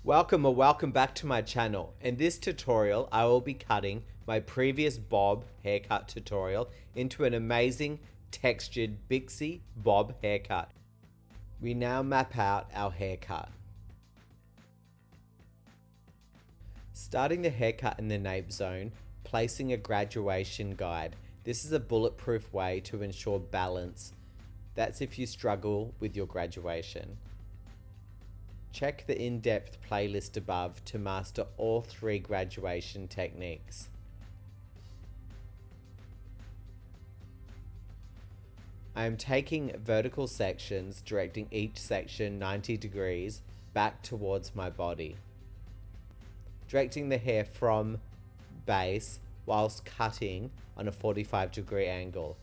Welcome back to my channel. In this tutorial, I will be cutting my previous bob haircut tutorial into an amazing textured Bixie bob haircut. We now map out our haircut. Starting the haircut in the nape zone, placing a graduation guide. This is a bulletproof way to ensure balance. That's if you struggle with your graduation. Check the in-depth playlist above to master all 3 graduation techniques. I am taking vertical sections, directing each section 90 degrees back towards my body. Directing the hair from base whilst cutting on a 45-degree angle,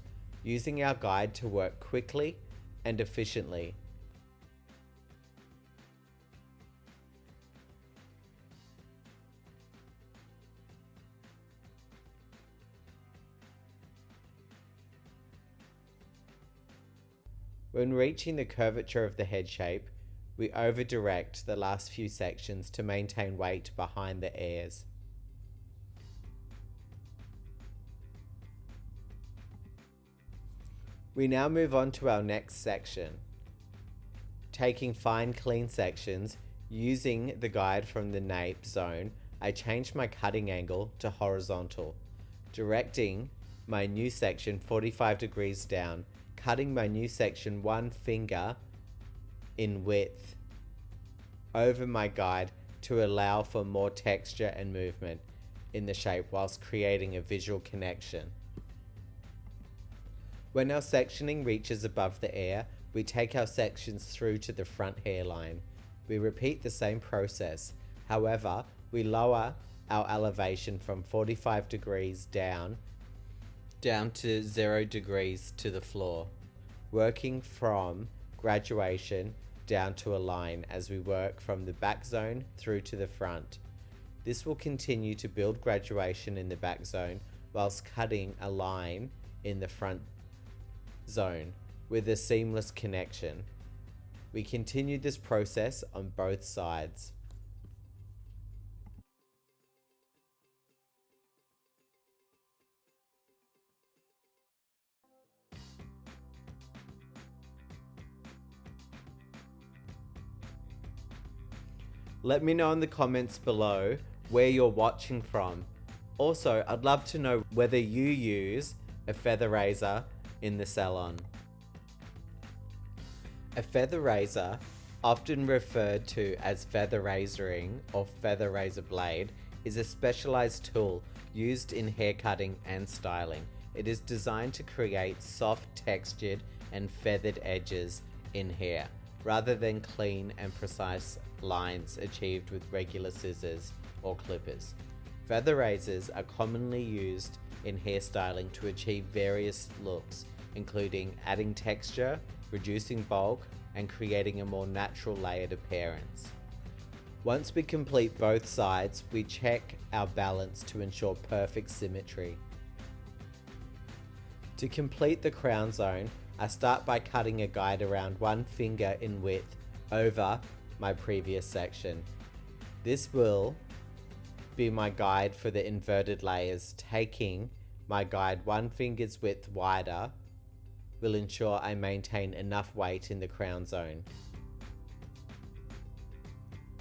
using our guide to work quickly and efficiently. When reaching the curvature of the head shape, we over-direct the last few sections to maintain weight behind the ears. We now move on to our next section. Taking fine clean sections, using the guide from the nape zone, I changed my cutting angle to horizontal, directing my new section 45 degrees down, cutting my new section 1 finger in width over my guide to allow for more texture and movement in the shape whilst creating a visual connection. When our sectioning reaches above the ear, we take our sections through to the front hairline. We repeat the same process. However, we lower our elevation from 45 degrees down to 0 degrees to the floor, working from graduation down to a line as we work from the back zone through to the front. This will continue to build graduation in the back zone whilst cutting a line in the front zone with a seamless connection. We continue this process on both sides. Let me know in the comments below where you're watching from. Also, I'd love to know whether you use a feather razor in the salon. A feather razor, often referred to as feather razoring or feather razor blade, is a specialized tool used in hair cutting and styling. It is designed to create soft textured and feathered edges in hair, rather than clean and precise lines achieved with regular scissors or clippers. Feather razors are commonly used in hairstyling to achieve various looks, including adding texture, reducing bulk, and creating a more natural layered appearance. Once we complete both sides, we check our balance to ensure perfect symmetry. To complete the crown zone, I start by cutting a guide around 1 finger in width over my previous section. This will be my guide for the inverted layers. Taking my guide 1 finger's width wider will ensure I maintain enough weight in the crown zone.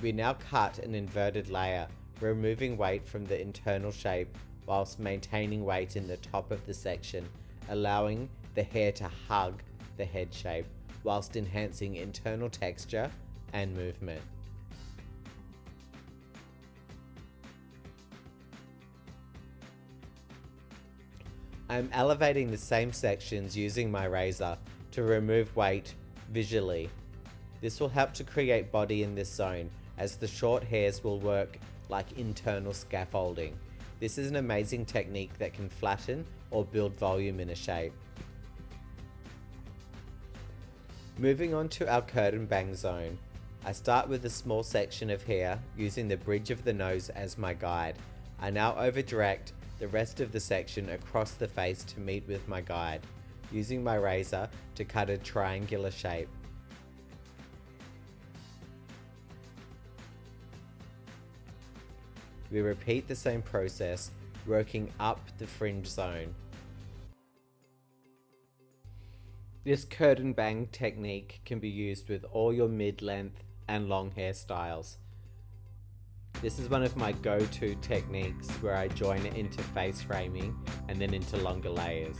We now cut an inverted layer, removing weight from the internal shape whilst maintaining weight in the top of the section, allowing the hair to hug the head shape whilst enhancing internal texture and movement. I am elevating the same sections using my razor to remove weight visually. This will help to create body in this zone, as the short hairs will work like internal scaffolding. This is an amazing technique that can flatten or build volume in a shape. Moving on to our curtain bang zone. I start with a small section of hair using the bridge of the nose as my guide. I now over-direct the rest of the section across the face to meet with my guide, using my razor to cut a triangular shape. we repeat the same process, working up the fringe zone. This curtain bang technique can be used with all your mid-length and long hairstyles. This is one of my go-to techniques where I join it into face framing and then into longer layers.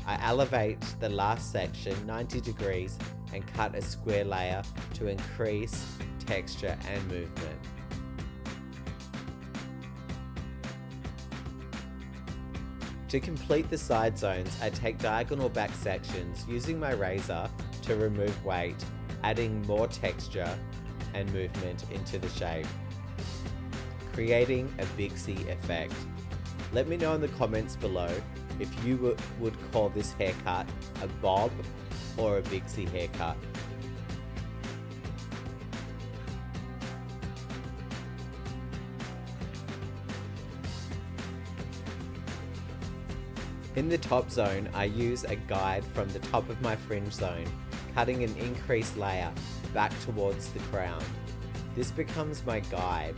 I elevate the last section 90 degrees and cut a square layer to increase texture and movement. To complete the side zones, I take diagonal back sections using my razor to remove weight, adding more texture and movement into the shape, creating a Bixie effect. Let me know in the comments below if you would call this haircut a bob or a Bixie haircut. In the top zone, I use a guide from the top of my fringe zone, cutting an increased layer back towards the crown. This becomes my guide,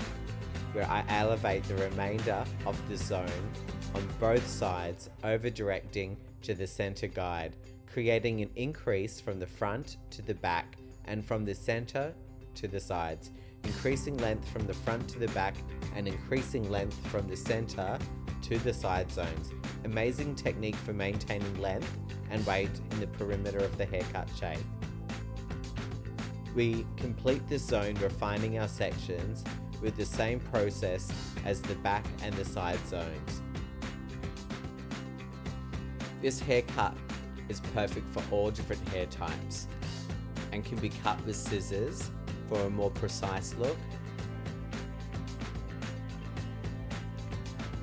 where I elevate the remainder of the zone on both sides, over directing to the center guide, creating an increase from the front to the back and from the center to the sides, increasing length from the front to the back and increasing length from the center to the side zones. Amazing technique for maintaining length and weight in the perimeter of the haircut shape. We complete this zone refining our sections with the same process as the back and the side zones. This haircut is perfect for all different hair types and can be cut with scissors for a more precise look.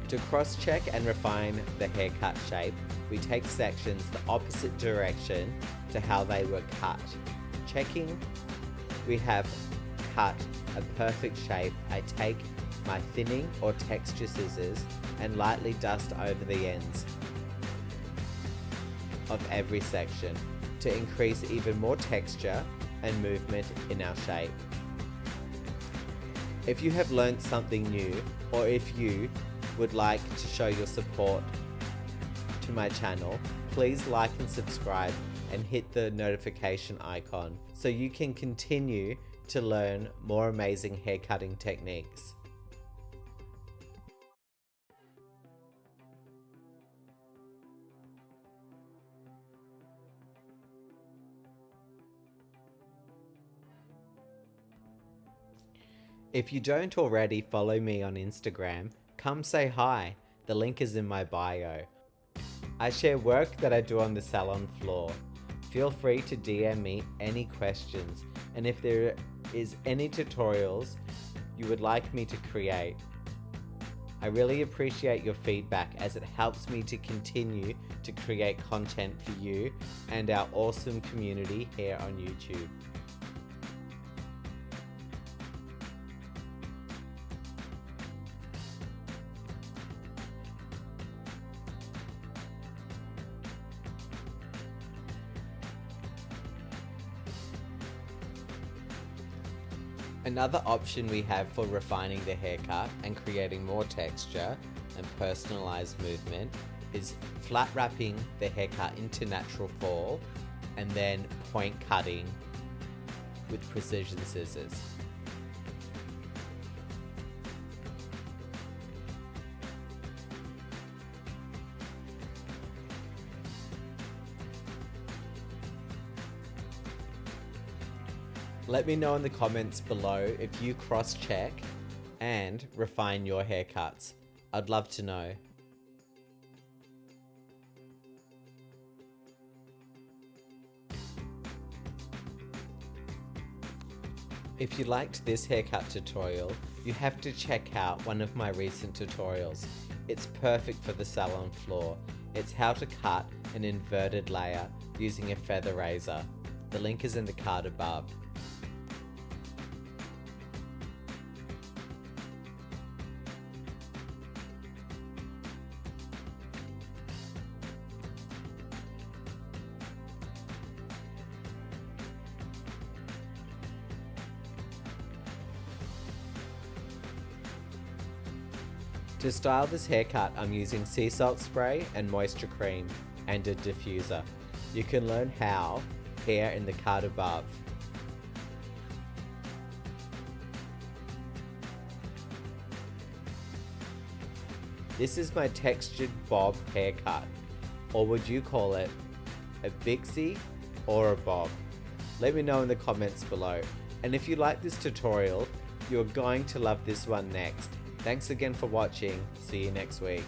To cross-check and refine the haircut shape, we take sections the opposite direction to how they were cut. Checking we have cut a perfect shape, I take my thinning or texture scissors and lightly dust over the ends of every section to increase even more texture and movement in our shape. If you have learned something new, or if you would like to show your support to my channel, please like and subscribe and hit the notification icon so you can continue to learn more amazing haircutting techniques. If you don't already follow me on Instagram, come say hi. The link is in my bio. I share work that I do on the salon floor. Feel free to DM me any questions, and if there is any tutorials you would like me to create. I really appreciate your feedback as it helps me to continue to create content for you and our awesome community here on YouTube. Another option we have for refining the haircut and creating more texture and personalized movement is flat wrapping the haircut into natural fall and then point cutting with precision scissors. Let me know in the comments below if you cross-check and refine your haircuts. I'd love to know. If you liked this haircut tutorial, you have to check out one of my recent tutorials. It's perfect for the salon floor. It's how to cut an inverted layer using a feather razor. The link is in the card above. To style this haircut, I'm using sea salt spray and moisture cream and a diffuser. You can learn how here in the card above. This is my textured bob haircut, or would you call it a Bixie or a bob? Let me know in the comments below. And if you like this tutorial, you're going to love this one next. Thanks again for watching. See you next week.